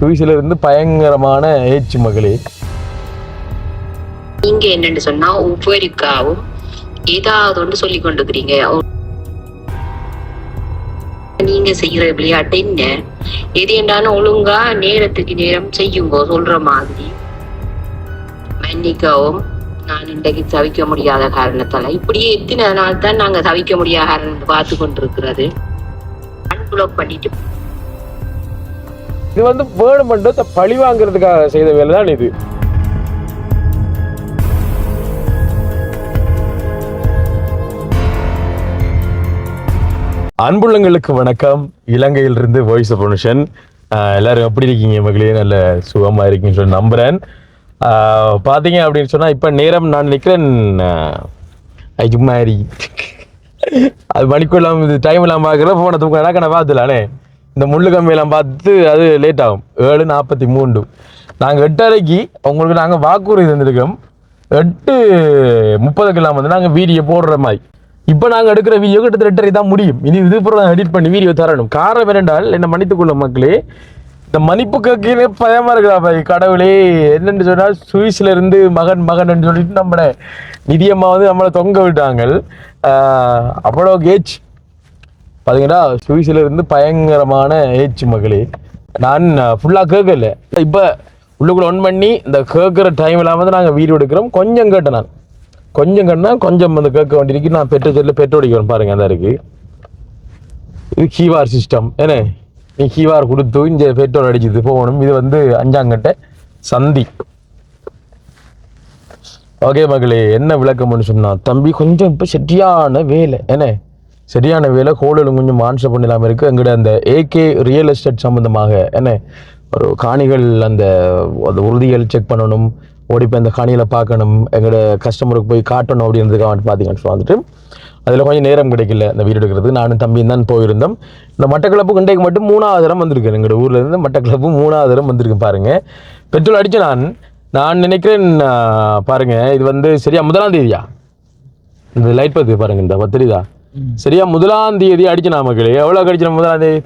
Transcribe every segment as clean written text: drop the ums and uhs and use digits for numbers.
சுவிஸ்ல இருந்து பயங்கரமான ஏச்சு மகளே. நீங்க என்னன்னு சொன்னா ஒவ்வொருக்காவும் ஏதாவது ஒன்று சொல்லி கொண்டிருக்கிறீங்க. நீங்க செய்யற விளையாட்டு என்ன, எது என்னன்னு ஒழுங்கா நேரத்துக்கு நேரம் செய்யுங்கோ. சொல்ற மாதிரி மன்னிக்கவும், நான் இன்றைக்கு தவிக்க முடியாத காரணத்தால இப்படியே எத்தனை நாள் தான் நாங்க தவிக்க முடியாத காரணம் பார்த்து கொண்டிருக்கிறது. அன்பிளாக் பண்ணிட்டு இது வந்து வேணுமென்று பழி வாங்குறதுக்காக செய்த வேலை தான் இது. அன்புள்ளங்களுக்கு வணக்கம். இலங்கையிலிருந்து வாய்ஸ் ஆஃப் பொனிஷன். எல்லாரும் எப்படி இருக்கீங்க மகளே? நல்ல சுகமா இருக்கீங்கன்னு சொல்லி நம்புறேன். பார்த்தீங்க அப்படின்னு சொன்னா இப்போ நேரம் நான் நினைக்கிறேன் மாதிரி அது மணிக்குள்ளாம் இது டைம் எல்லாம் பார்க்கல. போன தூக்கம் நான் பார்த்துலானே, இந்த முள்ளு கம்பியெல்லாம் பார்த்து அது லேட் ஆகும். 7:43 நாங்கள் 8:30க்கு உங்களுக்கு நாங்கள் வாக்குறுதி தந்திருக்கோம். 8:30 வந்து நாங்கள் வீடியோ போடுற மாதிரி. இப்போ நாங்கள் எடுக்கிற வீடியோ கிட்டத்தட்ட 8:30 தான் முடியும். இனி இதுபுறம் எடிட் பண்ணி வீடியோ தரணும். காரணம் என்னென்றால் என்ன மன்னித்துக்கொள்ள மக்களே, இந்த மன்னிப்பு கேட்கவே பயமா இருக்கிறா கடவுளே. என்னென்னு சொன்னால் சுவிஸ்ல இருந்து மகன் சொல்லிட்டு நம்மளை நிதியம்மா வந்து நம்மளை தொங்க விட்டாங்க. அவ்வளோ ஏச் பார்த்தீங்கன்னா சுவிஸ்ல இருந்து பயங்கரமான ஏச்சு மகளே. நான் ஃபுல்லாக கேட்கல. இப்போ உள்ளுக்குள்ள ஒன் பண்ணி இந்த கேட்குற டைம்லாம் வந்து நாங்கள் வீடியோ எடுக்கிறோம். கொஞ்சம் கேட்டேன் நான், கொஞ்சம் கண்ணா கொஞ்சம் வந்து கேட்க வேண்டியிருக்கு. நான் பெட்ரோல் அடிக்கிறேன் பாருங்க. அந்த இருக்கு இது கீவார் சிஸ்டம். ஏன்னா நீ கீவார் கொடுத்து இங்கே பெட்ரோல் அடிச்சுது போகணும். இது வந்து 5ஆங்கட்ட சந்தி. ஓகே மகளே, என்ன விளக்கம்னு சொன்னா, தம்பி கொஞ்சம் இப்போ சரியான வேலை. என்ன சரியான வேலை, கோளிலும் கொஞ்சம் மான்ச பண்ணிடாமல் இருக்குது. எங்கிட்ட அந்த ஏகே ரியல் எஸ்டேட் சம்மந்தமாக என்ன ஒரு காணிகள் அந்த உறுதிகள் செக் பண்ணணும், ஓடிப்போ அந்த காணிகளை பார்க்கணும், எங்களோட கஸ்டமருக்கு போய் காட்டணும் அப்படின்றதுக்காக வந்துட்டு பார்த்தீங்கன்னு வந்துட்டு அதில் கொஞ்சம் நேரம் கிடைக்கல இந்த வீடு எடுக்கிறது. நானும் தம்பியும் தான் போயிருந்தோம். இந்த மட்டக்களப்பு இன்றைக்கு மட்டும் 3ஆவது தரம் வந்திருக்கேன். எங்களோட ஊரில் இருந்து மட்டக்களப்பு 3ஆவது தரம் வந்திருக்கேன் பாருங்கள். பெட்ரோல் அடித்து நான் நினைக்கிறேன் பாருங்க, இது வந்து சரியா 1ஆம் தேதியா இந்த லைட் பற்றி பாருங்க, இந்த பத்திரிதா சரியா 1ஆம் தேதி அடிச்சு மக்களே. எவ்வளோ கடிச்சு 1ஆம் தேதி?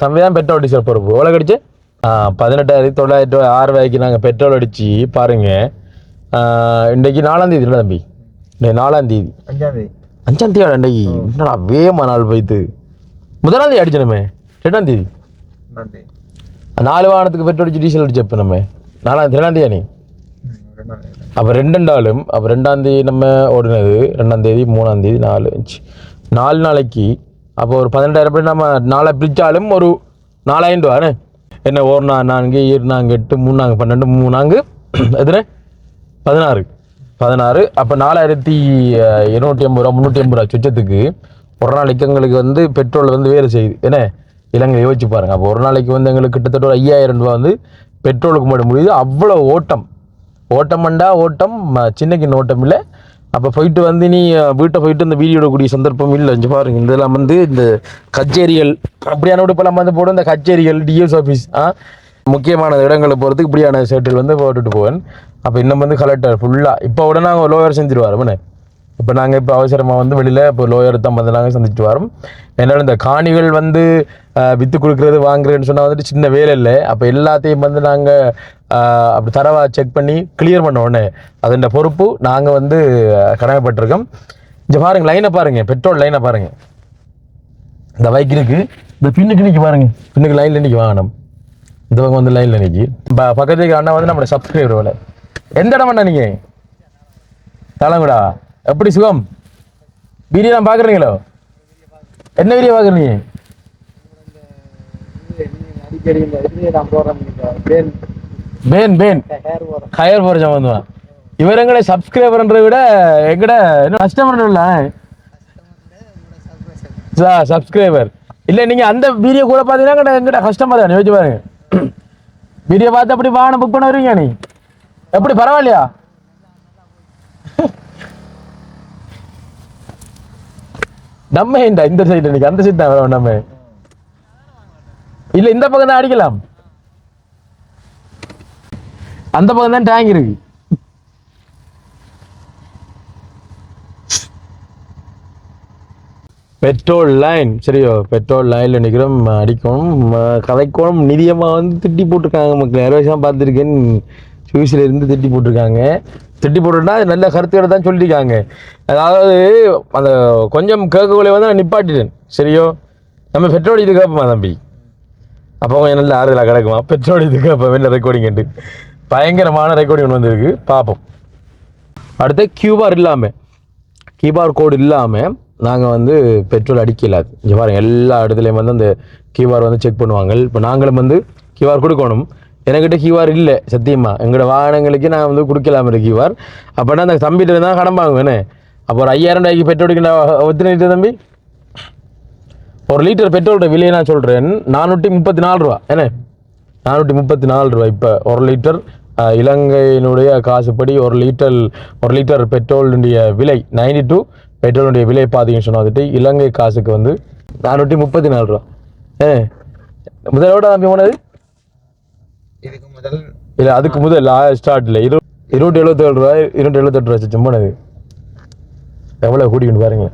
தம்பி தான் பெட்ரோல் அடிச்சு பொறுப்பு. எவ்வளோ கடிச்சு? 18,906 நாங்கள் பெட்ரோல் அடிச்சு பாருங்க. இன்றைக்கு 4ஆம் தேதி இல்லை தம்பி, இன்னைக்கு 4ஆம் தேதி 5ஆம் தேதி இன்றைக்கு என்னடா வேமா நாள் போய்த்து. 1ஆம் தேதி அடிச்சனமே, 2ஆம் தேதி 4 வாகனத்துக்கு பெட்ரோல் அடிச்சு டீசல் அடிச்சு எப்போ நம்ம 2ஆம் தேதி. அப்போ 2 அப்போ 2ஆம் தேதி நம்ம ஓடினது, 2ஆம் தேதி 3ஆம் தேதி 4 4 நாளைக்கு. அப்போ ஒரு 12,000 நம்ம 4 பிரிச்சாலும் ஒரு 4,000 ரூபாண்ணே. என்ன 1 4 2 8 3 12 3 எத்தனை 16. அப்போ 4,280 ரூபா 380 ரூபா சுற்றத்துக்கு ஒரு நாளைக்கு எங்களுக்கு வந்து பெட்ரோல் வந்து வேலை செய்யுது. என்ன இலங்கை யோசிச்சு பாருங்க. அப்போ ஒரு நாளைக்கு வந்து எங்களுக்கு கிட்டத்தட்ட ஒரு 5,000 ரூபா வந்து பெட்ரோலுக்கு மட்டும் முடியுது. அவ்வளோ ஓட்டம்ண்டா ஓட்டம், சின்னக்கு ஓட்டம் இல்லை. அப்போ போயிட்டு வந்து நீ வீட்டை போயிட்டு இந்த வீடியோ எடுக்கக்கூடிய சந்தர்ப்பம் இல்லை. இங்கே பாருங்க, இதெல்லாம் வந்து இந்த கச்சேரிகள் அப்படியான உடுப்பெல்லாம் வந்து போடும். இந்த கச்சேரிகள், டிஎஸ் ஆஃபீஸ், முக்கியமான இடங்களை போகிறதுக்கு இப்படியான ஷர்ட்டில் வந்து போட்டுட்டு போவேன். அப்போ இன்னும் வந்து கலெக்டர் ஃபுல்லாக இப்போ உடனே நாங்கள் லோயர் செஞ்சுருவார். இப்போ நாங்கள் இப்போ அவசரமாக வந்து வெளியில் இப்போ லோயர் தான் வந்து நாங்கள் சந்திச்சுட்டு வரோம். என்னால் இந்த காணிகள் வந்து விற்று கொடுக்குறது வாங்குறதுன்னு சொன்னால் வந்துட்டு சின்ன வேலை இல்லை. அப்போ எல்லாத்தையும் வந்து நாங்கள் அப்படி தரவாக செக் பண்ணி கிளியர் பண்ண உடனே அதோட பொறுப்பு நாங்கள் வந்து கடமைப்பட்டிருக்கோம். இங்கே பாருங்கள், லைனை பாருங்கள், பெட்ரோல் லைனை பாருங்கள். இந்த பைக் இருக்குது, இந்த பின்னுக்கு நிற்கி பாருங்கள், பின்னுக்கு லைனில் நிற்கி வாங்கணும். இந்த பக்கம் வந்து லைனில் நிற்கி. இப்போ பக்கத்துக்கு அண்ணா வந்து நம்மளோட சப்ஸ்கிரைபர் வேலை. எந்த இடம் அண்ணா நீங்கள்? தலைமுடா. எப்படி சுகம்? வீடியோலாம் பார்க்குறீங்களோ? என்ன வீடியோ பார்க்குறீங்க? பேன் ஹயர் போகிற சம்பந்தமா. இவர் எங்கட சப்ஸ்கிரைபர்ன்றதை விட எங்கட என்ன கஸ்டமர் இல்லை, சப்ஸ்கிரைபர் இல்லை. நீங்கள் அந்த வீடியோ கூட பார்த்தீங்கன்னா எங்கட கஸ்டமர் தான். யோசிச்சு பாருங்க, வீடியோ பார்த்து அப்படி வாகனம் புக் பண்ண வருவீங்க. நீ எப்படி பரவாயில்லையா? நம்ம இந்த சைடு இன்னைக்கு அந்த சைடு தான் நம்ம இல்ல, இந்த பக்கம் தான் அடிக்கலாம். அந்த பக்கம் தான் டேங்க் இருக்கு. பெட்ரோல் லைன் சரியோ பெட்ரோல் லைனில் நிற்கிறோம் அடிக்கணும் கதைக்கணும் நிதியமாக வந்து திட்டி போட்டிருக்காங்க மக்கள் நிறைய விஷயம் பார்த்துருக்கேன் சுவிஸில் இருந்து திட்டி போட்டிருக்காங்க திட்டி போட்டுட்டா நல்ல கருத்துக்களை தான் சொல்லியிருக்காங்க அதாவது அந்த கொஞ்சம் கேட்கக்குள்ளே வந்து நான் நிப்பாட்டிட்டேன் சரியோ நம்ம பெட்ரோல் இது கேட்போமா தம்பி அப்போ கொஞ்சம் நல்ல ஆறுதலாக கிடக்குமா பெட்ரோல் இது கேட்போம் வெளில ரெக்கார்டிங்ட்டு பயங்கரமான ரெக்கார்டிங் ஒன்று வந்திருக்கு பார்ப்போம் அடுத்து கியூஆர் கோடு இல்லாமல் நாங்கள் வந்து பெட்ரோல் அடிக்கலாது இங்கே பாருங்கள் எல்லா இடத்துலையும் வந்து அந்த கியூஆர் வந்து செக் பண்ணுவாங்க இப்போ நாங்களும் வந்து கியூஆர் கொடுக்கணும் என்கிட்ட கியூஆர் இல்லை சத்தியமாக எங்களோட வாகனங்களுக்கு நான் வந்து கொடுக்கலாம இருக்கு கியூஆர் அப்படின்னா அந்த தம்பிகிட்ட தான் கடன் வாங்குவேனே அப்போ ஒரு 5000 ரூபாய்க்கு பெட்ரோல் எத்தனை லிட்டர் தம்பி ஒரு லிட்டர் பெட்ரோலோட விலையை நான் சொல்கிறேன் 434 ரூபா என்ன 434 ரூபா இப்போ ஒரு லிட்டர் இலங்கையினுடைய காசுப்படி ஒரு லிட்டர் பெட்ரோலுடைய விலை 92 பெட்ரோலுடைய விலை பார்த்தீங்கன்னு சொன்னால் வந்துட்டு இலங்கை காசுக்கு வந்து 434 ரூபா முதலோட தம்பி போனது இதுக்கு முதல் இல்லை அதுக்கு முதல் ஸ்டார்ட்ல 277 ரூபா 278 ரூபா சச்சம் போனது எவ்வளோ கூட்டிக்கிட்டு பாருங்க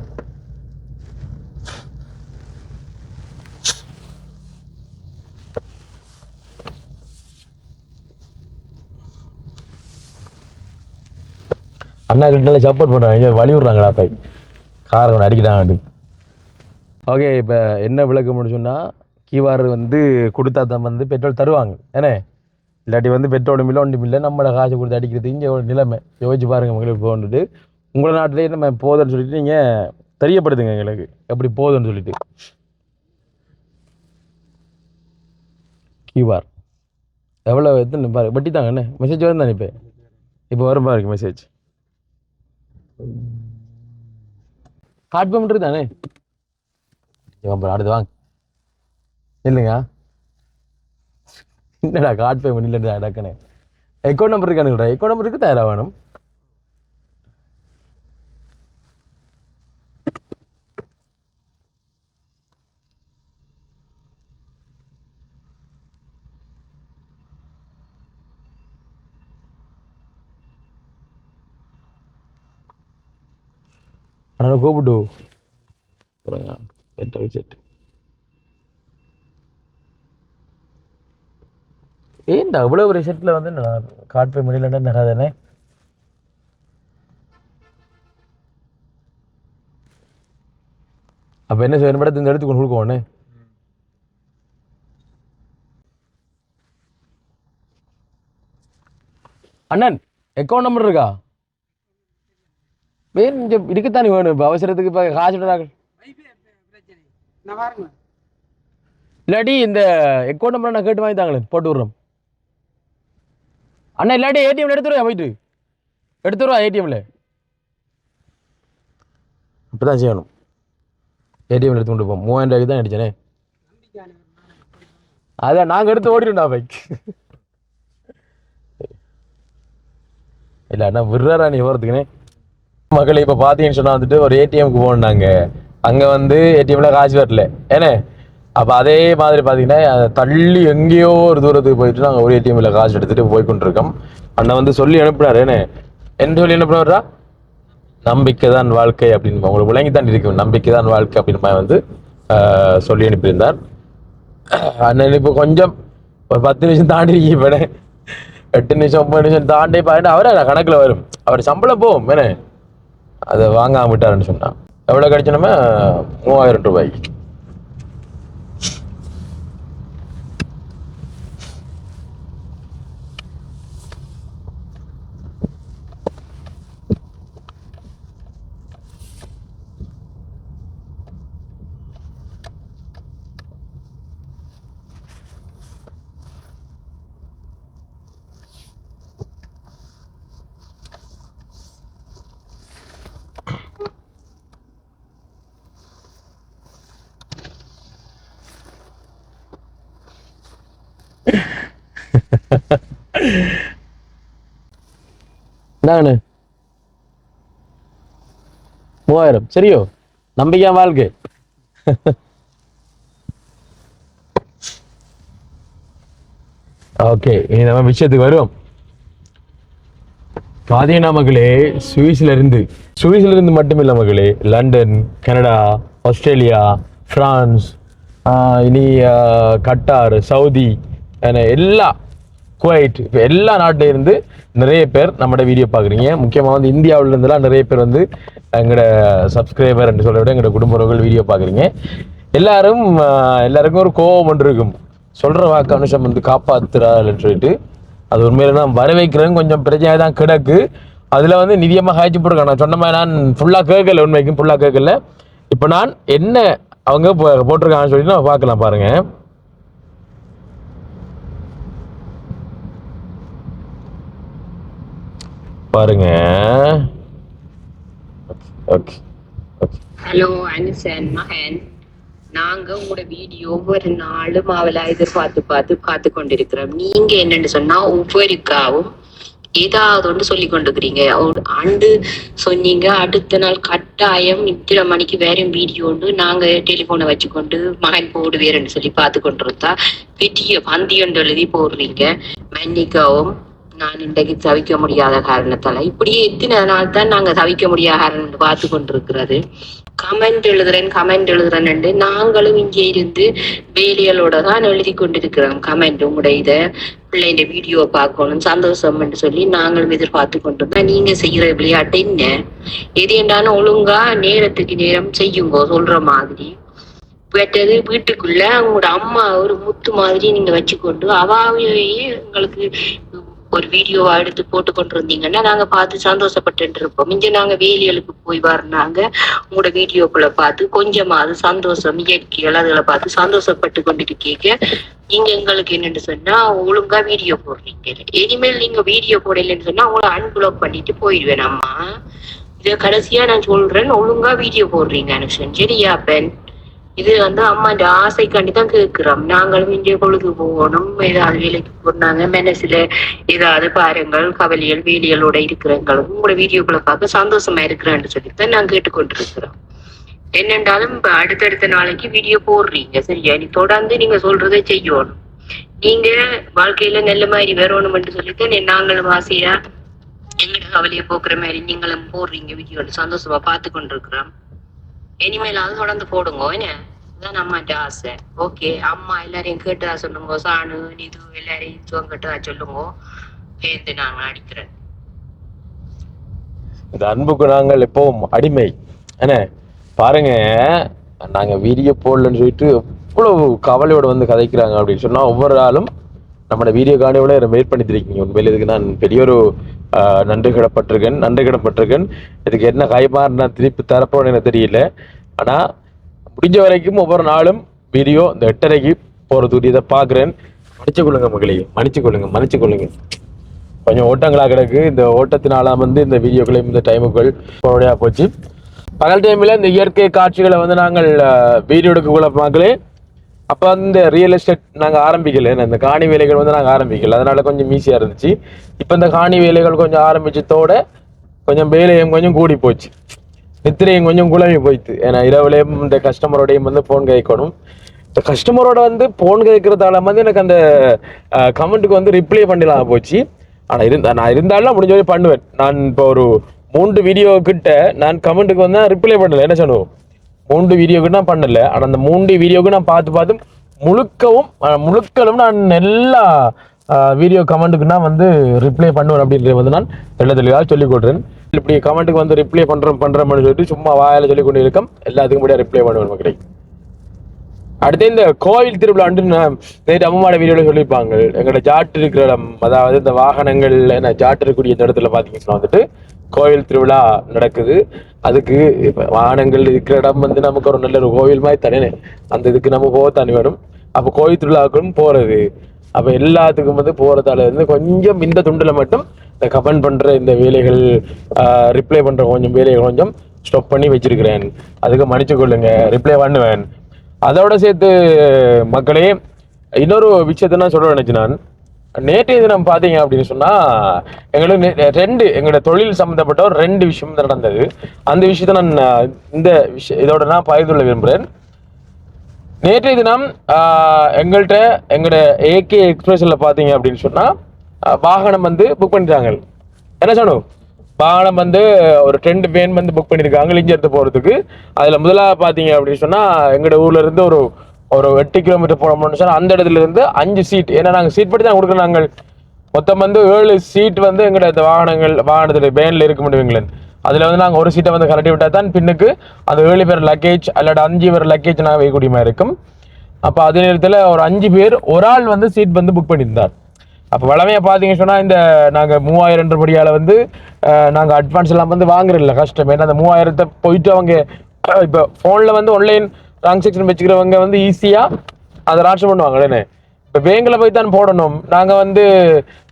அண்ணா கிட்ட சப்போர்ட் பண்ணுறாங்க வழி விட்றாங்களா அப்போ காரை அடிக்கிட்டாங்க ஓகே இப்போ என்ன விளக்கம்னு சொன்னால் கியூஆர் வந்து கொடுத்தா தான் வந்து பெட்ரோல் தருவாங்க ஏன்னா இல்லாட்டி வந்து பெட்ரோலும் இல்லை ஒன்றும் இல்லை நம்மளை காசு கொடுத்து அடிக்கிறது இங்கே ஒரு நிலைமை யோசிச்சு பாருங்கள் உங்களுக்கு போன்ட்டு உங்களை நாட்டிலே நம்ம போதுன்னு சொல்லிட்டு நீங்கள் தெரியப்படுத்துங்க எங்களுக்கு எப்படி போதுன்னு சொல்லிட்டு கியூஆர் எவ்வளோ எத்தனை பாரு வட்டி தாங்க என்ன மெசேஜ் வரும் தானே இப்போ வரும் பாருங்க மெசேஜ் கார்ட் பேமெண்ட் தானே அடுத்து வாங்க இல்லைங்க என்னடா கார்ட் பேமெண்ட் இல்லைடா டக்குனே அக்கௌண்ட் நம்பர் இருக்கானுங்கடா அக்கௌண்ட் நம்பர் இருக்கு தயாரா வேணும் ஆனால் கூப்பிட்டு செட் ஏன்டா இவ்வளோ ஒரு செட்டில் வந்து கார்ட் பேமெண்ட் இல்லைன்னா நகாதானே அப்போ என்ன செய்யணும் மேடம் இந்த இடத்துக்கு கொண்டு கொடுக்கோண்ணே அண்ணன் அக்கௌண்ட் நம்பர் இருக்கா வேறு கொஞ்சம் இருக்குத்தானே வேணும் இப்போ அவசரத்துக்கு இப்போ காசு விடுறாங்க இல்லாட்டி இந்த அக்கௌண்ட் நம்பர் நான் கேட்டு வாங்கி தாங்களே போட்டு விட்றோம் அண்ணா இல்லாட்டி ஏடிஎம்ல எடுத்துருவா போயிட்டு எடுத்துருவா ஏடிஎம்ல இப்போதான் செய்யணும் ஏடிஎம்ல எடுத்து கொண்டு போவோம் 3000 ரூபாய்க்கு தான் அடிச்சேனே அதான் நாங்கள் எடுத்து ஓடிடும்டா பைக் இல்லை அண்ணா விடுறாரா நீ போகிறதுக்குனே மக்களை இப்போ பார்த்தீங்கன்னு சொன்னால் வந்துட்டு ஒரு ஏடிஎம்க்கு போனாங்க அங்கே வந்து ஏடிஎம்ல காசு வரல ஏன்னே அப்போ அதே மாதிரி பார்த்தீங்கன்னா தள்ளி எங்கேயோ ஒரு தூரத்துக்கு போயிட்டு நாங்கள் ஒரு ஏடிஎம்ல காசு எடுத்துகிட்டு போய் கொண்டிருக்கோம் அண்ணன் வந்து சொல்லி அனுப்புனாரு என்ன சொல்லி அனுப்புனாரா நம்பிக்கை தான் வாழ்க்கை அப்படின்னு உங்களுக்கு விளங்கி தான் இருக்கும் நம்பிக்கை தான் வாழ்க்கை அப்படின்னு வந்து சொல்லி அனுப்பியிருந்தார் அண்ணன் இப்போ கொஞ்சம் ஒரு 10 நிமிஷம் தாண்டி இருக்கீங்க 8 நிமிஷம் 9 நிமிஷம் தாண்டி பாருன்னா அவரை கணக்கில் வரும் அவர் சம்பளம் போகும் வேணே அதை வாங்காம விட்டாருன்னு சொன்னான் எவ்வளோ கிடைச்சோன்னா 3000 ரூபாய்க்கு நானு 3000 சரியோ நம்பிக்கை வாழ்க்கை ஓகே இனி நம்ம விஷயத்துக்கு வருவோம் பாத்தீங்கன்னா மக்களே சுவிஸ்ல இருந்து மட்டுமில்ல மக்களே லண்டன் கனடா ஆஸ்திரேலியா, பிரான்ஸ், இனி கட்டார், சவுதி, எல்லா குவைட், இப்போ எல்லா நாட்டில இருந்து நிறைய பேர் நம்மளோட வீடியோ பார்க்குறீங்க. முக்கியமாக வந்து இந்தியாவிலேருந்துலாம் நிறைய பேர் வந்து எங்களோட சப்ஸ்கிரைபர் என்று சொல்ல விட எங்களோட குடும்ப உறவுகள் வீடியோ பார்க்குறீங்க. எல்லாருக்கும் ஒரு கோபம் ஒன்று இருக்கும். சொல்கிற வாக்கு அனுஷம் வந்து காப்பாற்றுறாள்னு சொல்லிட்டு அது உண்மையில நான் வர வைக்கிறேன்னு கொஞ்சம் பிரச்சனையாக தான் கிடக்கு. அதில் வந்து நிதியமாக காய்ச்சி போட்டுருக்கேன். நான் சொன்ன மாதிரி நான் ஃபுல்லாக கேட்கல, உண்மைக்கும் ஃபுல்லாக கேட்கல. இப்போ நான் என்ன அவங்க போட்டிருக்காங்கன்னு சொல்லிட்டு நம்ம பார்க்கலாம் பாருங்க. பாருங்க. Okay okay. ஹலோ அனுசன் மகன், நாங்க உங்களோட வீடியோ ஒவ்வொரு நாளும் அவளா பார்த்து கொண்டிருக்கிறோம். நீங்க என்னன்னு சொன்னா ஒவ்வொருக்காவும் ஏதாவது ஒன்று சொல்லி கொண்டிருக்கிறீங்க. ஆண்டு சொன்னீங்க அடுத்த நாள் கட்டாயம் இத்தனை மணிக்கு வேற வீடியோ உண்டு, நாங்க டெலிபோனை வச்சுக்கொண்டு மகன் போடுவேன்னு சொல்லி பார்த்து கொண்டிருந்தா பெரிய பந்தி ஒன்று எழுதி போடுறீங்க. மன்னிக்கவும், நான் இன்றைக்கு தவிக்க முடியாத காரணத்தால இப்படியே எத்தனை நாள் தான் நாங்க தவிக்க முடியாத காரணம் பார்த்து கொண்டிருக்கிறது. கமெண்ட் எழுதுறேன்னு நாங்களும் இங்கே இருந்து வேலைகளோட தான் எழுதி கொண்டிருக்கிறோம். கமெண்ட் உங்களுடைய இதை பிள்ளைங்க வீடியோ பார்க்கணும் சந்தோஷம்னு சொல்லி நாங்களும் எதிர்பார்த்து கொண்டிருந்தோம். நீங்க செய்யற விளையாட்டு என்ன? எது என்றாலும் ஒழுங்கா நேரத்துக்கு நேரம் செய்யுங்கோ. சொல்ற மாதிரி பெற்றது வீட்டுக்குள்ள உங்களோட அம்மா ஒரு முத்து மாதிரி நீங்க வச்சுக்கொண்டு அவாவையே உங்களுக்கு ஒரு வீடியோவா எடுத்து போட்டு கொண்டு இருந்தீங்கன்னா நாங்க பார்த்து சந்தோஷப்பட்டு இருப்போம். இங்க நாங்க வேலிகளுக்கு போய் வரனாங்க உங்களோட வீடியோக்குள்ள பார்த்து கொஞ்சமாவது சந்தோஷம் இயற்கைகள் அதுகளை பார்த்து சந்தோஷப்பட்டு கொண்டுட்டு கேட்க நீங்க எங்களுக்கு என்னன்னு சொன்னா ஒழுங்கா வீடியோ போடுறீங்க. இனிமேல் நீங்க வீடியோ போடலன்னு சொன்னா உங்களை அன்பிளாக் பண்ணிட்டு போயிடுவேன். அம்மா இத கடைசியா நான் சொல்றேன், ஒழுங்கா வீடியோ போடுறீங்க அனுஷன், சரியா பெண்? இது வந்து அம்மாண்ட ஆசைக்காண்டி தான் கேட்கிறோம். நாங்களும் இந்திய பொழுது போகணும், ஏதாவது வேலைக்கு போனாங்க மனசுல ஏதாவது பாருங்கள் கவலைகள் வேலிகளோட இருக்கிறவங்களும் உங்களோட வீடியோக்களை பார்க்க சந்தோஷமா இருக்கிறேன்னு சொல்லித்தான் நாங்க கேட்டுக்கொண்டிருக்கிறோம். என்னென்றாலும் அடுத்தடுத்த நாளைக்கு வீடியோ போடுறீங்க, சரியா? நீ தொடர்ந்து நீங்க சொல்றதை செய்யணும். நீங்க வாழ்க்கையில நல்ல மாதிரி வரணும்னு சொல்லித்தான் நாங்களும் ஆசையா எங்களோட கவலையை போக்குற மாதிரி நீங்களும் போடுறீங்க வீடியோ, சந்தோஷமா பார்த்து கொண்டிருக்கிறோம். இனிமேலாவது தொடர்ந்து போடுங்க. என்ன அம்மாட்ட ஆசை. ஓகே, அம்மா எல்லாரையும் கேட்டதா சொல்லுங்க. சாணு நிது எல்லாரையும் கேட்டதா சொல்லுங்க. சேர்ந்து நாங்க அடிக்கிறேன். இந்த அன்புக்கு நாங்கள் எப்பவும் அடிமை. என்ன பாருங்க, நாங்க வீடியோ போடலன்னு சொல்லிட்டு எவ்வளவு கவலையோட வந்து கதைக்கிறாங்க அப்படின்னு சொன்னா ஒவ்வொரு ஆளும் நம்மளோட வீடியோ காணியோட வெயிட் பண்ணிருக்கீங்க. உண்மையில இதுக்கு நான் பெரிய ஒரு நன்றி கிடப்பட்டிருக்கேன். இதுக்கு என்ன கைமாறு நான் திருப்பி தரப்போன்னு எனக்கு தெரியல. ஆனா முடிஞ்ச வரைக்கும் ஒவ்வொரு நாளும் வீடியோ இந்த 8:30க்கு போறது இதை பாக்குறேன். மன்னிச்சுக்கொள்ளுங்க மகளே, மன்னிச்சுக்கொள்ளுங்க. கொஞ்சம் ஓட்டங்களா கிடக்கு. இந்த ஓட்டத்தினால வந்து இந்த வீடியோக்களையும் இந்த டைமுக்குள் போடையா போச்சு. பகல் டைம்ல இந்த இயற்கை காட்சிகளை வந்து நாங்கள் வீடியோ எடுக்கக்குள்ள மக்களே அப்போ இந்த ரியல் எஸ்டேட் நாங்கள் ஆரம்பிக்கல, இந்த காணி வேலைகள் வந்து நாங்கள் ஆரம்பிக்கல. அதனால கொஞ்சம் ஈஸியாக இருந்துச்சு. இப்போ இந்த காணி வேலைகள் கொஞ்சம் ஆரம்பிச்சதோட கொஞ்சம் வேலையும் கொஞ்சம் கூடி போச்சு, நித்திரையும் கொஞ்சம் குழம்பி போயிடுது. ஏன்னா இரவுலையும் இந்த கஸ்டமரோடையும் வந்து ஃபோன் கேட்கணும். இந்த கஸ்டமரோட வந்து ஃபோன் கேட்கறதால வந்து எனக்கு அந்த கமெண்ட்டுக்கு வந்து ரிப்ளை பண்ணலாம் போச்சு. ஆனால் நான் இருந்தாலும் முடிஞ்ச வரை பண்ணுவேன். நான் இப்போ ஒரு 3 வீடியோ கிட்ட நான் கமெண்ட்டுக்கு வந்து ரிப்ளை பண்ணல. என்ன சொல்லுவோம், 3 வீடியோக்கு நான் பண்ணல. ஆனால் அந்த 3 வீடியோக்கு நான் பார்த்து முழுக்களும் நான் எல்லா வீடியோ கமெண்ட்டுக்கு நான் வந்து ரிப்ளை பண்ணுவேன் அப்படின்றது வந்து நான் தெளிவாக சொல்லிக் கொடுறேன். இப்படி கமெண்ட்டுக்கு வந்து ரிப்ளை பண்றேன்னு சொல்லிட்டு சும்மா வாயால சொல்லி கொண்டு இருக்கோம். எல்லாத்துக்கும் முடியாது ரிப்ளை பண்ணுவேன் மக்களே. அடுத்து இந்த கோவில் திருவிழா நேற்று அம்மாவோட வீடியோல சொல்லியிருப்பாங்க. எங்களோட ஜாட்டு இருக்கிற இடம், அதாவது இந்த வாகனங்கள் ஜாட்டு இருக்கக்கூடிய இந்த இடத்துல பார்த்தீங்கன்னா வந்துட்டு கோவில் திருவிழா நடக்குது. அதுக்கு இப்போ வாகனங்கள் இருக்கிற இடம் வந்து நமக்கு ஒரு நல்ல ஒரு கோவில் மாதிரி தானே, அந்த இதுக்கு நம்ம போகத்தானே வேணும். அப்போ கோவில் திருவிழாவுக்கும் போகிறது. அப்போ எல்லாத்துக்கும் வந்து போகிறதால வந்து கொஞ்சம் இந்த துண்டில் மட்டும் இந்த கமெண்ட் பண்ணுற இந்த வேலைகள் ரிப்ளை பண்ணுற கொஞ்சம் வேலைகள் கொஞ்சம் ஸ்டாப் பண்ணி வச்சிருக்கிறேன். அதுக்கு மன்னிச்சு கொள்ளுங்க, ரிப்ளை பண்ணுவேன். அதோட சேர்த்து மக்களே இன்னொரு விஷயத்த நான் சொல்ல நினைச்சு, நான் நேற்றைய தினம் பார்த்தீங்க அப்படின்னு சொன்னா எங்களுக்கு எங்களோட தொழில் சம்பந்தப்பட்ட ஒரு 2 விஷயம் நடந்தது. அந்த விஷயத்த நான் இதோட நான் பகிர்ந்து கொள்ள விரும்புகிறேன். நேற்றைய தினம் எங்களோட AK எக்ஸ்பிரஸ்ல பார்த்தீங்க அப்படின்னு சொன்னா வாகனம் வந்து புக் பண்ணிட்டாங்க. என்ன சொன்னோம், வாகனம் வந்து ஒரு 2 வேன் வந்து புக் பண்ணியிருக்காங்க இங்கிருந்து போகிறதுக்கு. அதில் முதலாக பார்த்தீங்க அப்படின்னு சொன்னால் எங்களோட ஊரில் இருந்து ஒரு ஒரு 8 கிலோமீட்டர் போனோம்னு சொன்னால் அந்த இடத்துல இருந்து 5 சீட், ஏன்னா நாங்கள் சீட் படி தான் கொடுக்குறோம். நாங்கள் மொத்தம் வந்து 7 சீட் வந்து எங்களோட இந்த வாகனத்தில் வேனில் இருக்க முடியுங்களேன். அதில் வந்து நாங்கள் ஒரு சீட்டை வந்து கலட்டி விட்டால் தான் பின்னுக்கு அந்த 7 பேர் லக்கேஜ் அல்லது 5 பேர் லக்கேஜ் நாங்கள் வைக்கக்கூடியமா இருக்கும். அப்போ அதே நேரத்தில் ஒரு 5 பேர் ஒரு ஆள் வந்து சீட் வந்து புக் பண்ணியிருந்தார். அப்போ வளமையாக பார்த்தீங்கன்னு சொன்னால் இந்த நாங்கள் 3000 படியால் வந்து நாங்கள் அட்வான்ஸ் எல்லாம் வந்து வாங்குறதில்ல, கஷ்டம். ஏன்னா அந்த 3000 போயிட்டு அவங்க இப்போ ஃபோனில் வந்து ஆன்லைன் ட்ரான்சாக்ஷன் வச்சுக்கிறவங்க வந்து ஈஸியாக அதை ராட்சம் பண்ணுவாங்களேன்னு. இப்போ பேங்கில் போய் தான் போடணும், நாங்கள் வந்து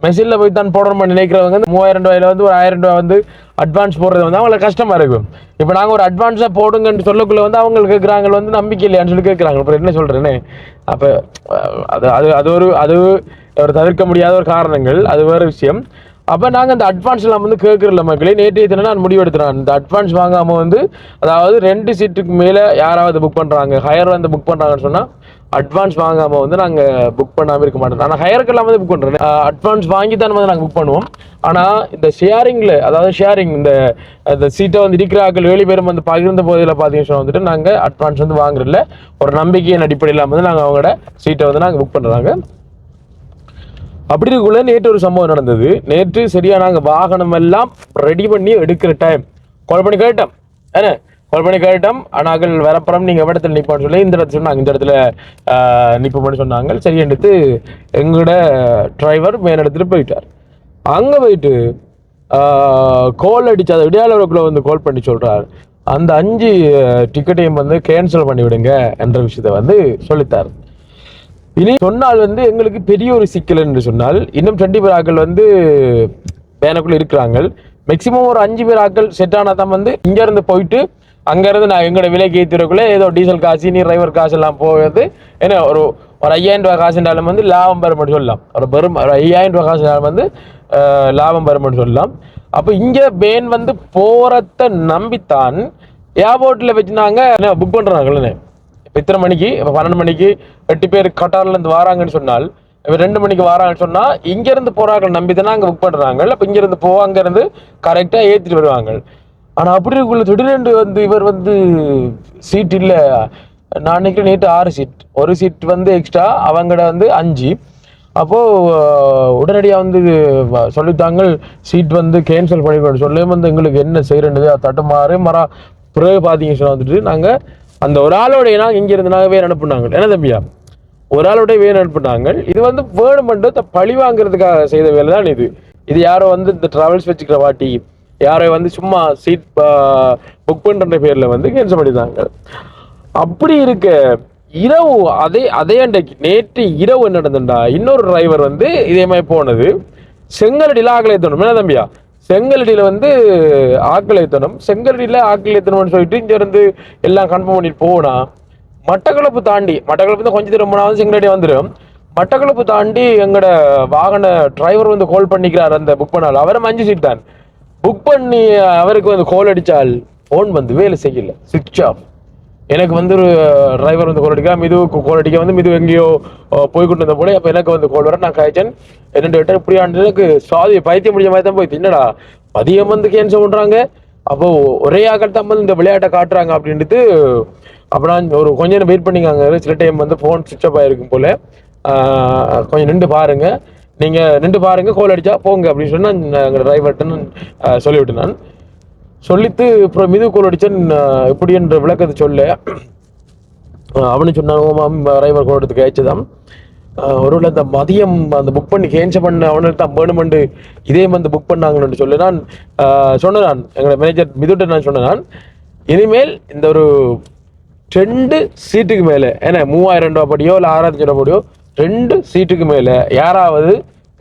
மெஷினில் போய் தான் போடணும்னு நினைக்கிறவங்க வந்து 3000 ரூபாயில் வந்து ஒரு 1000 ரூபா வந்து அட்வான்ஸ் போடுறது வந்து அவங்களுக்கு கஷ்டமாக இருக்கும். இப்போ நாங்கள் ஒரு அட்வான்ஸாக போடுங்கன்னு சொல்லக்குள்ள வந்து அவங்களுக்கு கேட்குறாங்க வந்து நம்பிக்கை இல்லையான்னு சொல்லி கேட்குறாங்க. அப்புறம் என்ன சொல்கிறேன்னு, அப்போ அது அது அது ஒரு அது ஒரு தவிர்க்க முடியாத ஒரு காரணங்கள், அது வேறு விஷயம். அப்போ நாங்கள் இந்த அட்வான்ஸ் எல்லாம் வந்து கேட்குறல மக்களே. நேற்றைய தினம் நான் முடிவெடுத்துறேன், இந்த அட்வான்ஸ் வாங்காமல் வந்து அதாவது 2 சீட்டுக்கு மேலே யாராவது புக் பண்ணுறாங்க, ஹையர் வந்து புக் பண்ணுறாங்கன்னு சொன்னால் அட்வான்ஸ் வாங்காமல் வந்து நாங்கள் புக் பண்ணாமல் இருக்க மாட்டோம். ஆனால் ஹையருக்கெல்லாம் வந்து புக் பண்ணுறேன், அட்வான்ஸ் வாங்கி தான் வந்து நாங்கள் புக் பண்ணுவோம். ஆனால் இந்த ஷேரிங்கில், அதாவது ஷேரிங் இந்த சீட்டை வந்து இருக்கிறார்கள் 7 பேரும் வந்து பகிர்ந்த போதில் பார்த்தீங்கன்னா வந்துட்டு நாங்கள் அட்வான்ஸ் வந்து வாங்குறதில்ல. ஒரு நம்பிக்கையின் அடிப்படையில் வந்து நாங்கள் அவங்களோட சீட்டை வந்து நாங்கள் புக் பண்ணுறாங்க. அப்படி இருக்குள்ள நேற்று ஒரு சம்பவம் நடந்தது. நேற்று சரியா நாங்கள் வாகனம் எல்லாம் ரெடி பண்ணி எடுக்கிற டைம் கால் பண்ணி கேட்டோம், ஏன்னா கால் பண்ணி கேட்டோம். ஆனால் வரப்புறம் நீங்கள் இடத்துல நிற்பான்னு சொல்லி இந்த இடத்துல சொன்னாங்க, இந்த இடத்துல நிற்போம்னு சொன்னாங்க. சரி எடுத்து எங்களோட டிரைவர் மேல் எடுத்துட்டு போயிட்டார். அங்கே போயிட்டு கால் அடிச்சு அதை விடியாளருக்குள்ள வந்து கால் பண்ணி சொல்கிறார், அந்த 5 டிக்கெட்டையும் வந்து கேன்சல் பண்ணி விடுங்க என்ற விஷயத்தை வந்து சொல்லித்தார். இனி சொன்னால் வந்து எங்களுக்கு பெரிய ஒரு சிக்கல் என்று சொன்னால், இன்னும் 20 பேர் ஆக்கள் வந்து வேனுக்குள்ள இருக்கிறாங்க. மேக்சிமம் ஒரு 5 பேர் ஆக்கள் செட் ஆனால் தான் வந்து இங்கேருந்து போயிட்டு அங்கேருந்து நான் எங்களோட விலைக்கு ஏற்றிருக்குள்ள ஏதோ டீசல் காசு நீ டிரைவர் காசு எல்லாம் போகிறது. ஏன்னா ஒரு 5000 ரூபா காசுனாலும் வந்து லாபம் பெறும் சொல்லலாம். ஒரு 5000 ரூபா காசுனாலும் வந்து லாபம் பெறும் சொல்லலாம். அப்போ இங்கே வேன் வந்து போகிறத நம்பித்தான் ஏர்போர்ட்டில் வச்சு நாங்கள் புக் பண்ணுறாங்களே. இப்போ இத்தனை மணிக்கு, இப்போ 12 மணிக்கு 8 பேர் கட்டார்லேருந்து வராங்கன்னு சொன்னால், இப்போ 2 மணிக்கு வராங்கன்னு சொன்னால் இங்கேருந்து போகிறாங்க நம்பி தானே அங்கே புக் பண்ணுறாங்க. அப்போ இங்கேருந்து அங்கேருந்து கரெக்டாக ஏற்றிட்டு வருவாங்க. ஆனால் அப்படி இருக்குள்ள திடீரென்று வந்து இவர் வந்து சீட் இல்லை, நான் நினைக்கிறேன் நேற்று 6 சீட், ஒரு சீட் வந்து எக்ஸ்ட்ரா, அவங்கட வந்து 5. அப்போது உடனடியாக வந்து சொல்லித்தாங்க சீட் வந்து கேன்சல் பண்ணிக்கணும் சொல்லி வந்து எங்களுக்கு என்ன செய்யறது தட்டுமாறு பிறகு பார்த்தீங்கன்னு வந்துட்டு நாங்கள் அந்த ஒரு ஆளோடைய நாங்கள் இங்கேருந்து நாங்கள் வேறு அனுப்புனாங்க. என்ன தம்பியா, ஒரு ஆளோடைய வேறு அனுப்புனாங்க. இது வந்து வேணுமென்று பழி வாங்குறதுக்காக செய்த வேலை தான் இது. இது யாரோ வந்து இந்த ட்ராவல்ஸ் வச்சுக்கிற வாட்டி யாரோ வந்து சும்மா சீட் புக் பண்ணுற பேரில் வந்து கேன்சல் பண்ணிட்டாங்க. அப்படி இருக்க இரவு அதே அன்றைக்கு நேற்று இரவு என்ன நடந்துட்டா, இன்னொரு டிரைவர் வந்து இதே மாதிரி போனது செங்கலடியில் ஆக்களை ஏற்றணும். என்ன தம்பியா, செங்கலடியில் வந்து ஆக்கள் ஏற்றணும், செங்கலடியில் ஆக்கள் ஏற்றணும்னு சொல்லிட்டு இங்கேருந்து எல்லாம் கன்ஃபார்ம் பண்ணிட்டு போனா மட்டக்களப்பு தாண்டி, மட்டக்களப்பு கொஞ்சம் தூரம் போனாலும் செங்கலடி வந்துடும். மட்டக்களப்பு தாண்டி எங்களோட வாகன டிரைவர் வந்து கால் பண்ணிக்கிறார் அந்த புக் பண்ணால். அவரை 5 சீட் தான் புக் பண்ணி அவருக்கு வந்து கால் அடித்தால் ஃபோன் வந்து வேலை செய்யல, சுவிட்ச் ஆஃப். எனக்கு வந்து ஒரு டிரைவர் வந்து கால் அடிக்க, மிதுவுக்கு கால் அடிக்க வந்து மிது எங்கேயோ போய்கிட்டு இருந்த போல. அப்போ எனக்கு வந்து கால் வர, நான் காய்ச்சேன் என்னென்று கேட்டேன். இப்படியாண்டு எனக்கு சாதி பைத்தியம் முடிஞ்ச மாதிரி தான் போய் தின்னடா மதியம் வந்து கேன்சல் பண்ணுறாங்க. அப்போ ஒரே ஆக்கள் தான் வந்து இந்த விளையாட்டை காட்டுறாங்க அப்படின்ட்டு. அப்புறம் ஒரு கொஞ்ச நேரம் வெயிட் பண்ணிக்காங்க. சில டைம் வந்து ஃபோன் சுவிட்ச் ஆஃப் ஆகிருக்கும் போல், கொஞ்சம் நின்று பாருங்க, நீங்கள் நின்று பாருங்க, கால் அடித்தா போங்க அப்படின்னு சொன்னால் எங்கள் டிரைவர்கிட்ட நான் சொல்லிவிட்டேன். நான் சொல்லித்து அப்புறம் மிது கால் அடித்தேன் இப்படி என்ற விளக்கத்தை சொல்ல அவனு சொன்னான், ஓமாம் டிரைவர் கால் எடுத்து கழிச்சுதான் ஒருவேளை அந்த மதியம் அந்த புக் பண்ணி கேன்சல் பண்ண அவனுக்கு தான் வேணுமெண்டு இதே வந்து புக் பண்ணாங்கன்னு சொல்லி நான் சொன்னேன். நான் எங்களோட மேனேஜர் மிதுட்ட நான் சொன்னேன், நான் இனிமேல் இந்த ஒரு 2 சீட்டுக்கு மேலே, ஏன்னா 3000 ரூபா படியோ இல்லை 6000 ரூபா படியோ 2 சீட்டுக்கு மேலே யாராவது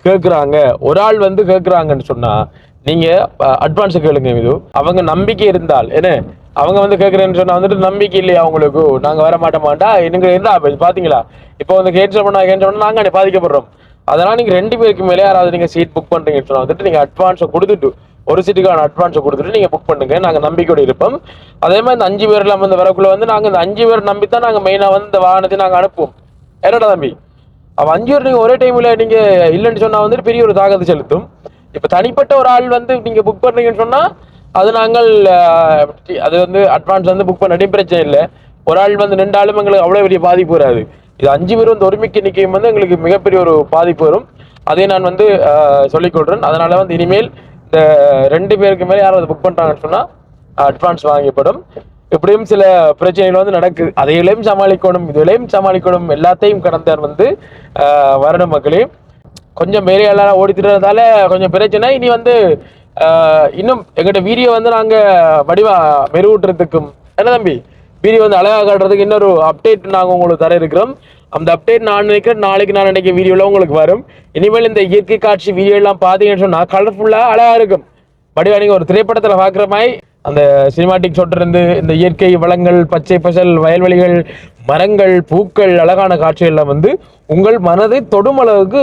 கேட்குறாங்க, ஒரு ஆள் வந்து கேட்குறாங்கன்னு சொன்னால் நீங்கள் அட்வான்ஸை கேளுங்க. இது அவங்க நம்பிக்கை இருந்தால், ஏன்னா அவங்க வந்து கேட்குறேன்னு சொன்னால் வந்துட்டு நம்பிக்கை இல்லையா அவங்களுக்கு, நாங்கள் வர மாட்டோமாட்டா நீங்கள் இருந்தால் பார்த்தீங்களா இப்போ வந்து கேன்சல் பண்ணால் நாங்கள் பாதிக்கப்படுறோம். அதனால் நீங்கள் 2 பேருக்கு மேலே யாராவது நீங்கள் சீட் புக் பண்ணுறீங்கன்னு சொன்னால் வந்துட்டு நீங்கள் அட்வான்ஸை கொடுத்துட்டு, ஒரு சீட்டுக்கான அட்வான்ஸை கொடுத்துட்டு நீங்கள் புக் பண்ணுங்க, நாங்கள் நம்பிக்கையோடு இருப்போம். அதே மாதிரி இந்த 5 பேர்லாம் வந்து வரக்குள்ள வந்து நாங்கள் இந்த 5 பேர் நம்பித்தான் நாங்கள் மெயினாக வந்து இந்த வாகனத்தை நாங்கள் அனுப்புவோம். என்னடா தம்பி, அப்போ 5 பேர் நீங்கள் ஒரே டைமில் நீங்கள் இல்லைன்னு சொன்னால் வந்துட்டு பெரிய ஒரு தாக்கத்தை செலுத்தும். இப்போ தனிப்பட்ட ஒரு ஆள் வந்து நீங்க புக் பண்றீங்கன்னு சொன்னா அது நாங்கள் அது வந்து அட்வான்ஸ் வந்து புக் பண்ண பிரச்சனை இல்லை. ஒரு ஆள் வந்து 2 ஆளும் எங்களுக்கு அவ்வளவு பெரிய பாதிப்பு வராது. இது 5 பேர் வந்து ஒருமிக்க நிற்கும் வந்து எங்களுக்கு மிகப்பெரிய ஒரு பாதிப்பு வரும். அதை நான் வந்து சொல்லிக்கொள்றேன். அதனால வந்து இனிமேல் இந்த 2 பேருக்கு மேலே யாராவது புக் பண்றாங்கன்னு சொன்னா அட்வான்ஸ் வாங்கப்படும். இப்படியும் சில பிரச்சனைகள் வந்து நடக்குது. அதையிலையும் சமாளிக்கணும், இதுலையும் சமாளிக்கணும், எல்லாத்தையும் கடந்தார் வந்து வரணும் மக்களே. கொஞ்சம் வேலையெல்லாம் ஓடித்துறதால கொஞ்சம் பிரச்சனை. இனி வந்து இன்னும் எங்கிட்ட வீடியோ வந்து நாங்க வடிவா மெருகூட்டுறதுக்கும் என்ன தம்பி வீடியோ வந்து அழகா காட்டுறதுக்கு இன்னொரு அப்டேட் நாங்க உங்களுக்கு தர இருக்கிறோம். அந்த அப்டேட் நான் நினைக்கிறேன் நாளைக்கு நான் நினைக்கிற வீடியோல உங்களுக்கு வரும். இனிமேல் இந்த இயற்கை காட்சி வீடியோ எல்லாம் பாத்தீங்கன்னு சொன்னா கலர்ஃபுல்லா அழகா இருக்கும். வடிவா நீங்க ஒரு திரைப்படத்துல பாக்குற மாதிரி அந்த சினிமாட்டிக் ஷாட்ல இந்த இயற்கை வளங்கள், பச்சை பசல், வயல்வெளிகள், மரங்கள், பூக்கள், அழகான காட்சிகள் எல்லாம் வந்து உங்கள் மனதை தொடும் அளவுக்கு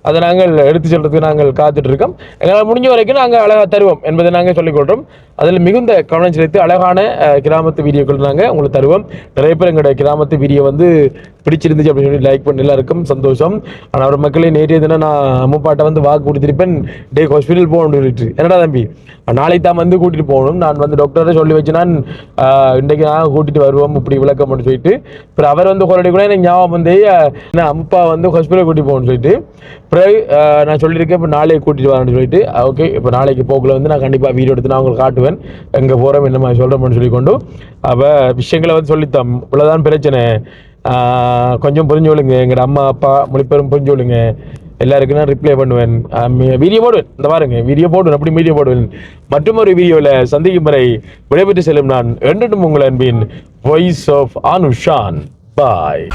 அதை நாங்கள் எடுத்து செல்றதுக்கு நாங்கள் காத்துட்டு இருக்கோம். எங்களால் முடிஞ்ச வரைக்கும் நாங்கள் அழகா தருவோம் என்பதை நாங்கள் சொல்லிக்கொள்றோம். அதில் மிகுந்த கவனம் செலுத்தி அழகான கிராமத்து வீடியோக்கள் நாங்கள் உங்களுக்கு தருவோம். நிறைய பேர் எங்களுடைய கிராமத்து வீடியோ வந்து பிடிச்சிருந்துச்சு அப்படின்னு சொல்லி லைக் பண்ணி எல்லாருக்கும் சந்தோஷம். ஆனால் அவர் மக்களே நேற்றைய தினம் நான் அம்மாப்பாட்டை வந்து வாக்கு கொடுத்துருப்பேன், டே ஹாஸ்பிட்டல் போகணும்னு சொல்லிட்டு. என்னடா தம்பி நாளைக்கு தான் வந்து கூட்டிட்டு போகணும், நான் வந்து டாக்டரை சொல்லி வச்சு நான் இன்றைக்கு நான் கூட்டிட்டு வருவோம் இப்படி விளக்கம் சொல்லிட்டு. அப்புறம் அவர் வந்து கொரடி கூட எனக்கு ஞாபகம் வந்து அப்பா வந்து ஹாஸ்பிட்டல் கூட்டிட்டு போகணும்னு சொல்லிட்டு பிறகு நான் சொல்லியிருக்கேன் இப்போ நாளைக்கு கூட்டிட்டு வரேன்னு சொல்லிட்டு. ஓகே, இப்போ நாளைக்கு போக்குல வந்து நான் கண்டிப்பாக வீடியோ எடுத்து நான் உங்களுக்கு காட்டுவேன் எங்கே போகிறோம் என்ன மாதிரி சொல்கிறோம்னு சொல்லிக்கொண்டு. அப்போ விஷயங்களை வந்து சொல்லித்தான் இவ்வளோதான் பிரச்சனை. கொஞ்சம் புரிஞ்சு விழுங்க, எங்களோட அம்மா அப்பா மொழிப்பெரும் புரிஞ்சு விழுங்க. எல்லாருக்கும் நான் ரிப்ளை பண்ணுவேன், வீடியோ போடுவேன். இந்த பாருங்க வீடியோ போடுவேன், அப்படி வீடியோ போடுவேன். மற்றும் ஒரு வீடியோவில் சந்திக்கும் வரை விடைபெற்று செல்லும் நான் என்றும் உங்கள் அன்பின் வாய்ஸ் ஆஃப் அனுஷான். பாய்.